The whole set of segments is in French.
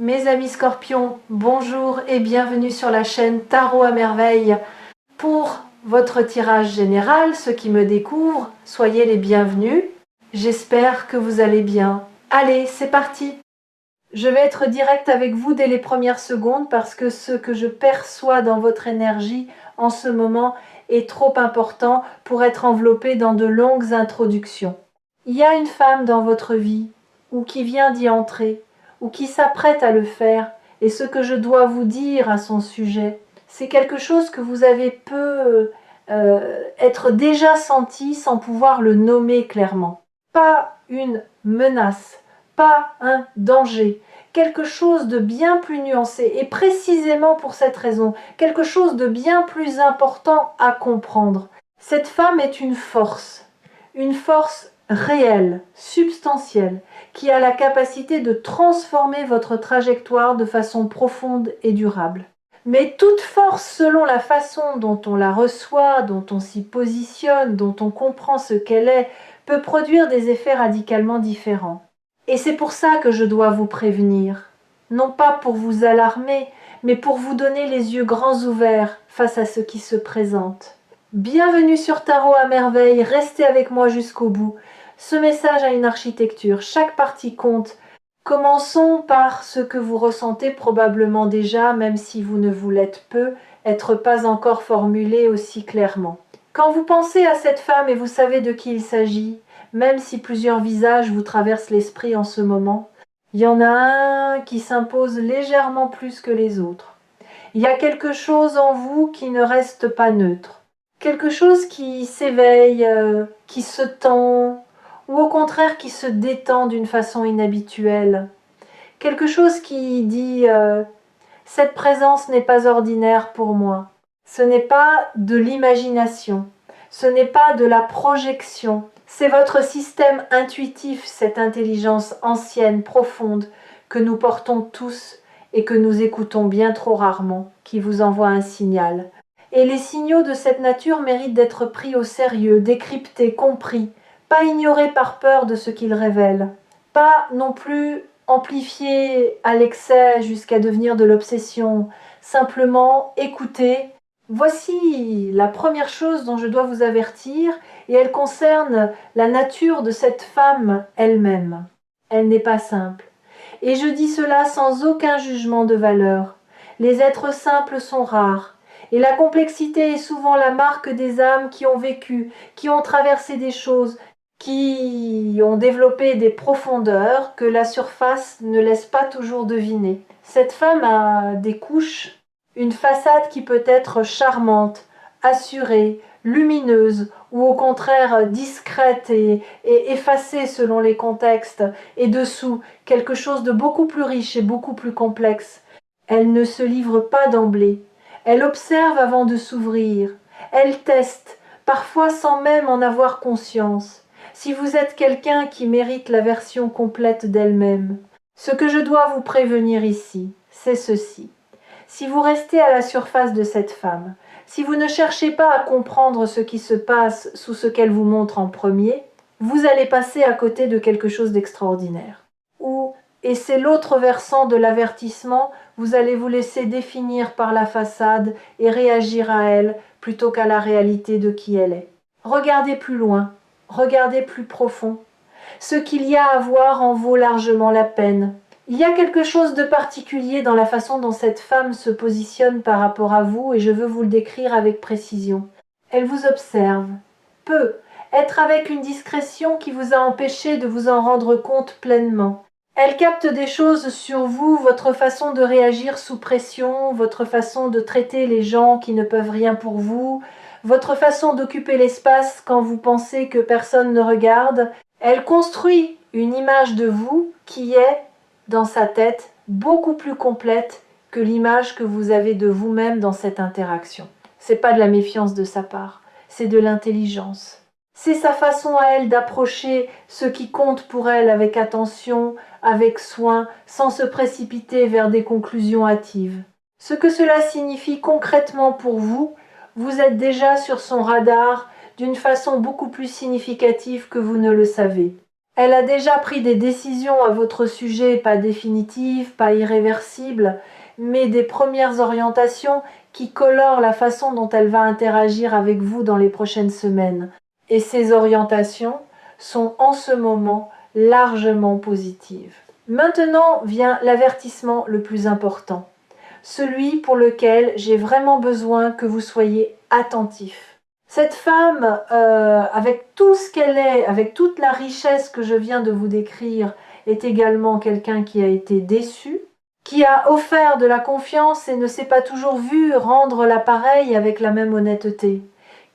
Mes amis scorpions, bonjour et bienvenue sur la chaîne Tarot à merveille. Pour votre tirage général, ceux qui me découvrent, soyez les bienvenus. J'espère que vous allez bien. Allez, c'est parti! Je vais être direct avec vous dès les premières secondes parce que ce que je perçois dans votre énergie en ce moment est trop important pour être enveloppé dans de longues introductions. Il y a une femme dans votre vie, ou qui vient d'y entrer, ou qui s'apprête à le faire, et ce que je dois vous dire à son sujet, c'est quelque chose que vous avez peu être déjà senti sans pouvoir le nommer clairement. Pas une menace, pas un danger, quelque chose de bien plus nuancé, et précisément pour cette raison, quelque chose de bien plus important à comprendre. Cette femme est une force réelle, substantielle, qui a la capacité de transformer votre trajectoire de façon profonde et durable. Mais toute force, selon la façon dont on la reçoit, dont on s'y positionne, dont on comprend ce qu'elle est, peut produire des effets radicalement différents. Et c'est pour ça que je dois vous prévenir, non pas pour vous alarmer, mais pour vous donner les yeux grands ouverts face à ce qui se présente. Bienvenue sur Tarot à merveille, restez avec moi jusqu'au bout. Ce message a une architecture, chaque partie compte. Commençons par ce que vous ressentez probablement déjà, même si vous ne vous l'êtes peu, être pas encore formulé aussi clairement. Quand vous pensez à cette femme et vous savez de qui il s'agit, même si plusieurs visages vous traversent l'esprit en ce moment, il y en a un qui s'impose légèrement plus que les autres. Il y a quelque chose en vous qui ne reste pas neutre. Quelque chose qui s'éveille, qui se tend, ou au contraire qui se détend d'une façon inhabituelle. Quelque chose qui dit cette présence n'est pas ordinaire pour moi. Ce n'est pas de l'imagination, ce n'est pas de la projection. C'est votre système intuitif, cette intelligence ancienne, profonde, que nous portons tous et que nous écoutons bien trop rarement, qui vous envoie un signal. Et les signaux de cette nature méritent d'être pris au sérieux, décryptés, compris, pas ignorés par peur de ce qu'ils révèlent, pas non plus amplifiés à l'excès jusqu'à devenir de l'obsession, simplement écouter. Voici la première chose dont je dois vous avertir, et elle concerne la nature de cette femme elle-même. Elle n'est pas simple. Et je dis cela sans aucun jugement de valeur. Les êtres simples sont rares. Et la complexité est souvent la marque des âmes qui ont vécu, qui ont traversé des choses, qui ont développé des profondeurs que la surface ne laisse pas toujours deviner. Cette femme a des couches, une façade qui peut être charmante, assurée, lumineuse, ou au contraire discrète et effacée selon les contextes, et dessous, quelque chose de beaucoup plus riche et beaucoup plus complexe. Elle ne se livre pas d'emblée. Elle observe avant de s'ouvrir. Elle teste, parfois sans même en avoir conscience. Si vous êtes quelqu'un qui mérite la version complète d'elle-même, ce que je dois vous prévenir ici, c'est ceci. Si vous restez à la surface de cette femme, si vous ne cherchez pas à comprendre ce qui se passe sous ce qu'elle vous montre en premier, vous allez passer à côté de quelque chose d'extraordinaire. Ou, et c'est l'autre versant de l'avertissement, vous allez vous laisser définir par la façade et réagir à elle plutôt qu'à la réalité de qui elle est. Regardez plus loin, regardez plus profond. Ce qu'il y a à voir en vaut largement la peine. Il y a quelque chose de particulier dans la façon dont cette femme se positionne par rapport à vous et je veux vous le décrire avec précision. Elle vous observe, peut être avec une discrétion qui vous a empêché de vous en rendre compte pleinement. Elle capte des choses sur vous, votre façon de réagir sous pression, votre façon de traiter les gens qui ne peuvent rien pour vous, votre façon d'occuper l'espace quand vous pensez que personne ne regarde. Elle construit une image de vous qui est, dans sa tête, beaucoup plus complète que l'image que vous avez de vous-même dans cette interaction. C'est pas de la méfiance de sa part, c'est de l'intelligence. C'est sa façon à elle d'approcher ce qui compte pour elle avec attention, avec soin, sans se précipiter vers des conclusions hâtives. Ce que cela signifie concrètement pour vous, vous êtes déjà sur son radar d'une façon beaucoup plus significative que vous ne le savez. Elle a déjà pris des décisions à votre sujet, pas définitives, pas irréversibles, mais des premières orientations qui colorent la façon dont elle va interagir avec vous dans les prochaines semaines. Et ces orientations sont en ce moment largement positives. Maintenant vient l'avertissement le plus important, celui pour lequel j'ai vraiment besoin que vous soyez attentifs. Cette femme, avec tout ce qu'elle est, avec toute la richesse que je viens de vous décrire, est également quelqu'un qui a été déçu, qui a offert de la confiance et ne s'est pas toujours vu rendre l'appareil avec la même honnêteté,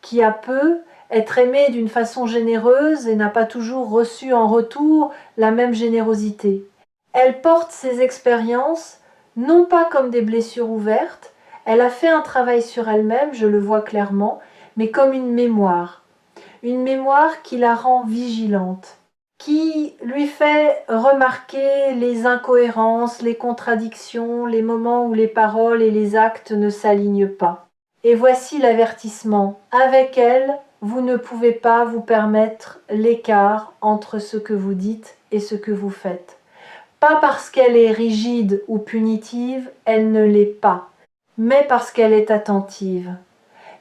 qui a peu être aimé d'une façon généreuse et n'a pas toujours reçu en retour la même générosité. Elle porte ses expériences non pas comme des blessures ouvertes, elle a fait un travail sur elle-même, je le vois clairement, mais comme une mémoire qui la rend vigilante, qui lui fait remarquer les incohérences, les contradictions, les moments où les paroles et les actes ne s'alignent pas. Et voici l'avertissement. Avec elle, vous ne pouvez pas vous permettre l'écart entre ce que vous dites et ce que vous faites. Pas parce qu'elle est rigide ou punitive, elle ne l'est pas, mais parce qu'elle est attentive.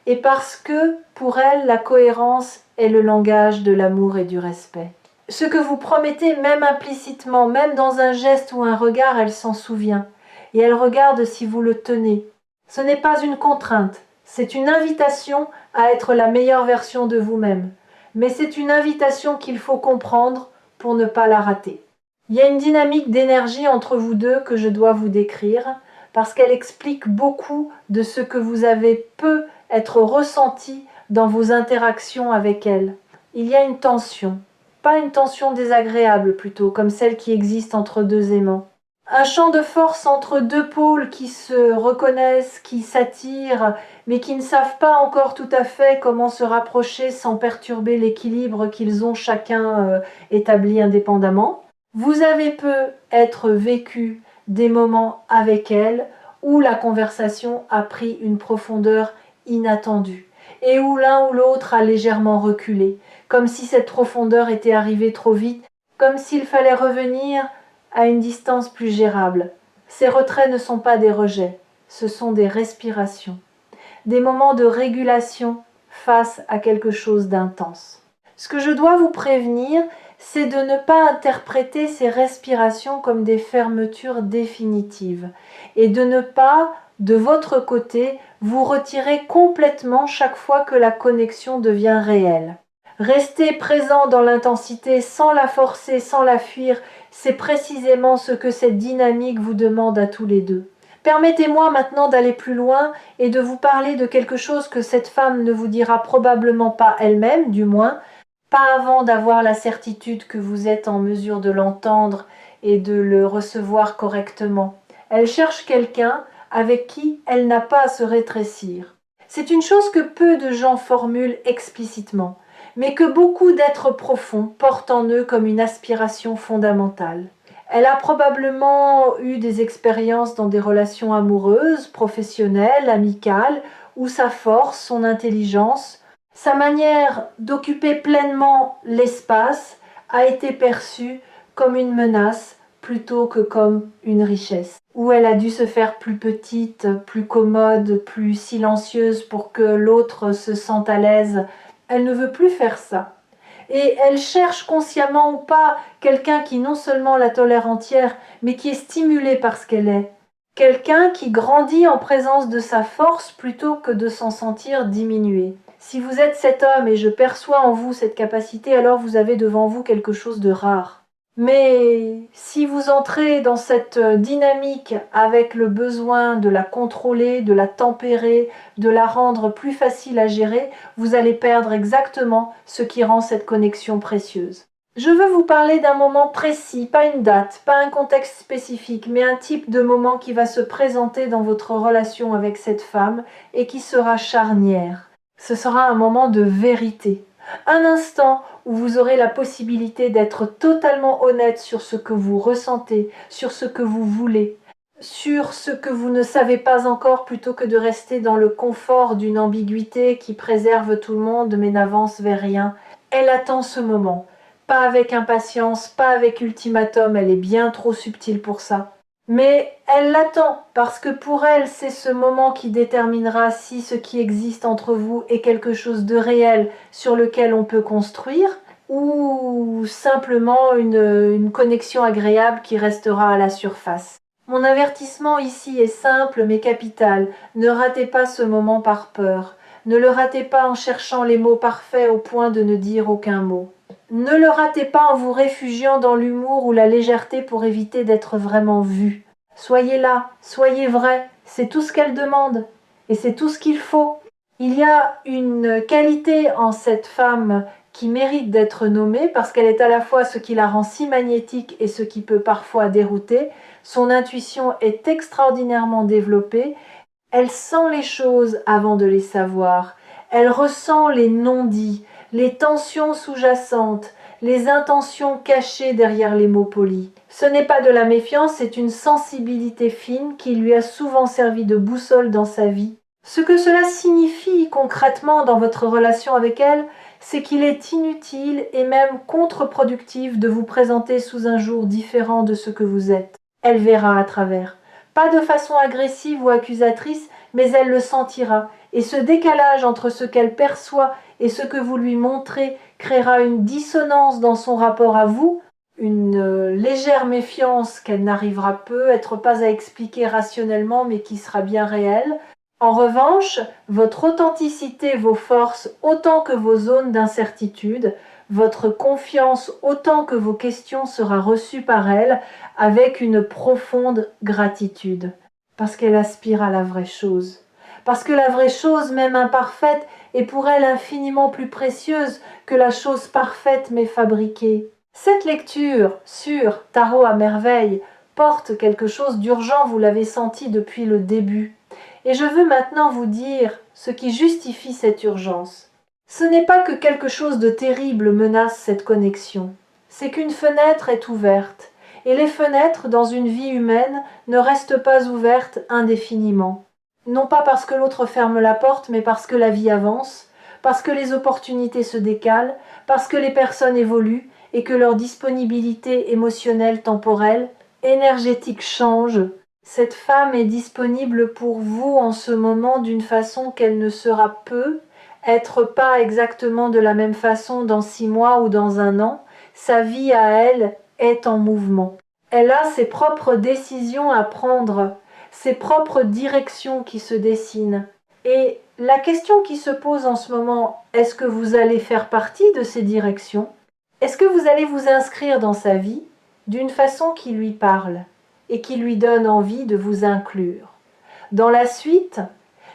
Et parce que, pour elle, la cohérence est le langage de l'amour et du respect. Ce que vous promettez, même implicitement, même dans un geste ou un regard, elle s'en souvient. Et elle regarde si vous le tenez. Ce n'est pas une contrainte, c'est une invitation à être la meilleure version de vous-même. Mais c'est une invitation qu'il faut comprendre pour ne pas la rater. Il y a une dynamique d'énergie entre vous deux que je dois vous décrire, parce qu'elle explique beaucoup de ce que vous avez peu être ressenti dans vos interactions avec elle. Il y a une tension, pas une tension désagréable plutôt, comme celle qui existe entre deux aimants. Un champ de force entre deux pôles qui se reconnaissent, qui s'attirent, mais qui ne savent pas encore tout à fait comment se rapprocher sans perturber l'équilibre qu'ils ont chacun établi indépendamment. Vous avez peu être vécu des moments avec elle où la conversation a pris une profondeur inattendue et où l'un ou l'autre a légèrement reculé, comme si cette profondeur était arrivée trop vite, comme s'il fallait revenir à une distance plus gérable. Ces retraits ne sont pas des rejets, ce sont des respirations, des moments de régulation face à quelque chose d'intense. Ce que je dois vous prévenir, c'est de ne pas interpréter ces respirations comme des fermetures définitives et de ne pas, de votre côté, vous retirer complètement chaque fois que la connexion devient réelle. Rester présent dans l'intensité sans la forcer, sans la fuir, c'est précisément ce que cette dynamique vous demande à tous les deux. Permettez-moi maintenant d'aller plus loin et de vous parler de quelque chose que cette femme ne vous dira probablement pas elle-même, du moins, pas avant d'avoir la certitude que vous êtes en mesure de l'entendre et de le recevoir correctement. Elle cherche quelqu'un avec qui elle n'a pas à se rétrécir. C'est une chose que peu de gens formulent explicitement, mais que beaucoup d'êtres profonds portent en eux comme une aspiration fondamentale. Elle a probablement eu des expériences dans des relations amoureuses, professionnelles, amicales, où sa force, son intelligence, sa manière d'occuper pleinement l'espace a été perçue comme une menace plutôt que comme une richesse, où elle a dû se faire plus petite, plus commode, plus silencieuse pour que l'autre se sente à l'aise. Elle ne veut plus faire ça. Et elle cherche consciemment ou pas quelqu'un qui non seulement la tolère entière, mais qui est stimulé par ce qu'elle est. Quelqu'un qui grandit en présence de sa force plutôt que de s'en sentir diminué. Si vous êtes cet homme et je perçois en vous cette capacité, alors vous avez devant vous quelque chose de rare. Mais si vous entrez dans cette dynamique avec le besoin de la contrôler, de la tempérer, de la rendre plus facile à gérer, vous allez perdre exactement ce qui rend cette connexion précieuse. Je veux vous parler d'un moment précis, pas une date, pas un contexte spécifique, mais un type de moment qui va se présenter dans votre relation avec cette femme et qui sera charnière. Ce sera un moment de vérité. Un instant où vous aurez la possibilité d'être totalement honnête sur ce que vous ressentez, sur ce que vous voulez, sur ce que vous ne savez pas encore plutôt que de rester dans le confort d'une ambiguïté qui préserve tout le monde mais n'avance vers rien. Elle attend ce moment. pas avec impatience, pas avec ultimatum, elle est bien trop subtile pour ça. Mais elle l'attend, parce que pour elle, c'est ce moment qui déterminera si ce qui existe entre vous est quelque chose de réel sur lequel on peut construire, ou simplement une connexion agréable qui restera à la surface. Mon avertissement ici est simple mais capital. Ne ratez pas ce moment par peur. Ne le ratez pas en cherchant les mots parfaits au point de ne dire aucun mot. Ne le ratez pas en vous réfugiant dans l'humour ou la légèreté pour éviter d'être vraiment vu. Soyez là, soyez vrai, c'est tout ce qu'elle demande. Et c'est tout ce qu'il faut. Il y a une qualité en cette femme qui mérite d'être nommée parce qu'elle est à la fois ce qui la rend si magnétique et ce qui peut parfois dérouter. Son intuition est extraordinairement développée. Elle sent les choses avant de les savoir. Elle ressent les non-dits, les tensions sous-jacentes, les intentions cachées derrière les mots polis. Ce n'est pas de la méfiance, c'est une sensibilité fine qui lui a souvent servi de boussole dans sa vie. Ce que cela signifie concrètement dans votre relation avec elle, c'est qu'il est inutile et même contre-productif de vous présenter sous un jour différent de ce que vous êtes. Elle verra à travers. Pas de façon agressive ou accusatrice, mais elle le sentira. Et ce décalage entre ce qu'elle perçoit et ce que vous lui montrez créera une dissonance dans son rapport à vous, une légère méfiance qu'elle n'arrivera peut-être pas à expliquer rationnellement, mais qui sera bien réelle. En revanche, votre authenticité, vos forces, autant que vos zones d'incertitude, votre confiance, autant que vos questions sera reçue par elle avec une profonde gratitude. Parce qu'elle aspire à la vraie chose. Parce que la vraie chose, même imparfaite, est pour elle infiniment plus précieuse que la chose parfaite mais fabriquée. Cette lecture sur Tarot à merveille porte quelque chose d'urgent, vous l'avez senti depuis le début. Et je veux maintenant vous dire ce qui justifie cette urgence. Ce n'est pas que quelque chose de terrible menace cette connexion, c'est qu'une fenêtre est ouverte, et les fenêtres dans une vie humaine ne restent pas ouvertes indéfiniment. Non pas parce que l'autre ferme la porte, mais parce que la vie avance, parce que les opportunités se décalent, parce que les personnes évoluent et que leur disponibilité émotionnelle, temporelle, énergétique change. Cette femme est disponible pour vous en ce moment d'une façon qu'elle ne sera être pas exactement de la même façon dans 6 mois ou dans 1 an. Sa vie à elle est en mouvement. Elle a ses propres décisions à prendre, ses propres directions qui se dessinent. Et la question qui se pose en ce moment, est-ce que vous allez faire partie de ces directions? Est-ce que vous allez vous inscrire dans sa vie d'une façon qui lui parle et qui lui donne envie de vous inclure? Dans la suite,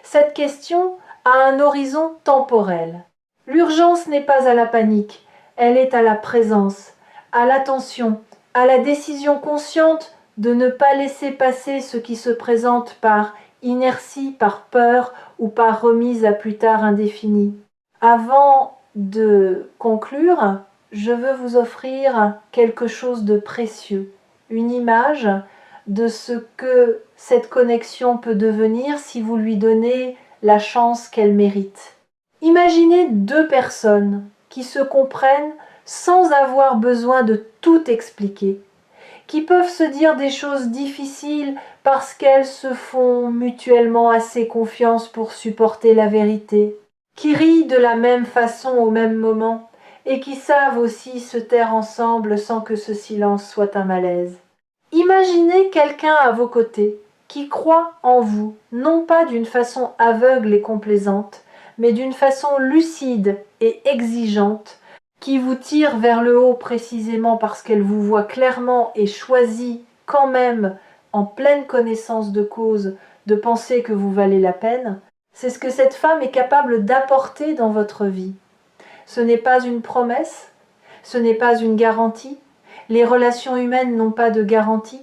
cette question a un horizon temporel. L'urgence n'est pas à la panique, elle est à la présence, à l'attention, à la décision consciente de ne pas laisser passer ce qui se présente par inertie, par peur ou par remise à plus tard indéfinie. Avant de conclure, je veux vous offrir quelque chose de précieux, une image de ce que cette connexion peut devenir si vous lui donnez la chance qu'elle mérite. Imaginez 2 personnes qui se comprennent sans avoir besoin de tout expliquer, qui peuvent se dire des choses difficiles parce qu'elles se font mutuellement assez confiance pour supporter la vérité, qui rient de la même façon au même moment et qui savent aussi se taire ensemble sans que ce silence soit un malaise. Imaginez quelqu'un à vos côtés qui croit en vous, non pas d'une façon aveugle et complaisante, mais d'une façon lucide et exigeante, qui vous tire vers le haut précisément parce qu'elle vous voit clairement et choisit quand même, en pleine connaissance de cause, de penser que vous valez la peine. C'est ce que cette femme est capable d'apporter dans votre vie. Ce n'est pas une promesse, ce n'est pas une garantie. Les relations humaines n'ont pas de garantie,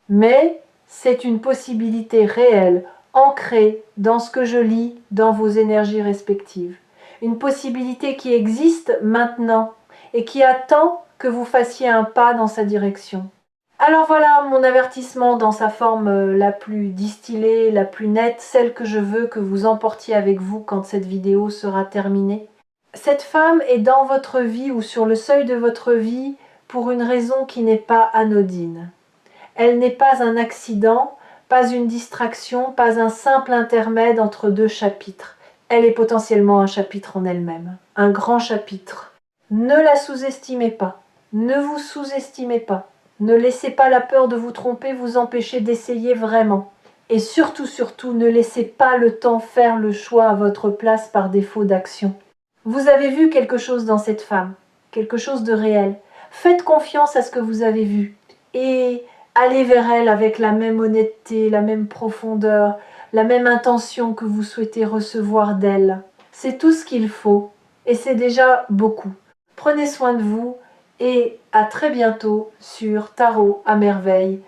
mais c'est une possibilité réelle, ancrée dans ce que je lis dans vos énergies respectives. Une possibilité qui existe maintenant et qui attend que vous fassiez un pas dans sa direction. Alors voilà mon avertissement dans sa forme la plus distillée, la plus nette, celle que je veux que vous emportiez avec vous quand cette vidéo sera terminée. Cette femme est dans votre vie ou sur le seuil de votre vie pour une raison qui n'est pas anodine. Elle n'est pas un accident, pas une distraction, pas un simple intermède entre deux chapitres. Elle est potentiellement un chapitre en elle-même, un grand chapitre. Ne la sous-estimez pas, ne vous sous-estimez pas, ne laissez pas la peur de vous tromper vous empêcher d'essayer vraiment. Et surtout, surtout, ne laissez pas le temps faire le choix à votre place par défaut d'action. Vous avez vu quelque chose dans cette femme, quelque chose de réel. Faites confiance à ce que vous avez vu et allez vers elle avec la même honnêteté, la même profondeur, la même intention que vous souhaitez recevoir d'elle. C'est tout ce qu'il faut et c'est déjà beaucoup. Prenez soin de vous et à très bientôt sur Tarot à merveille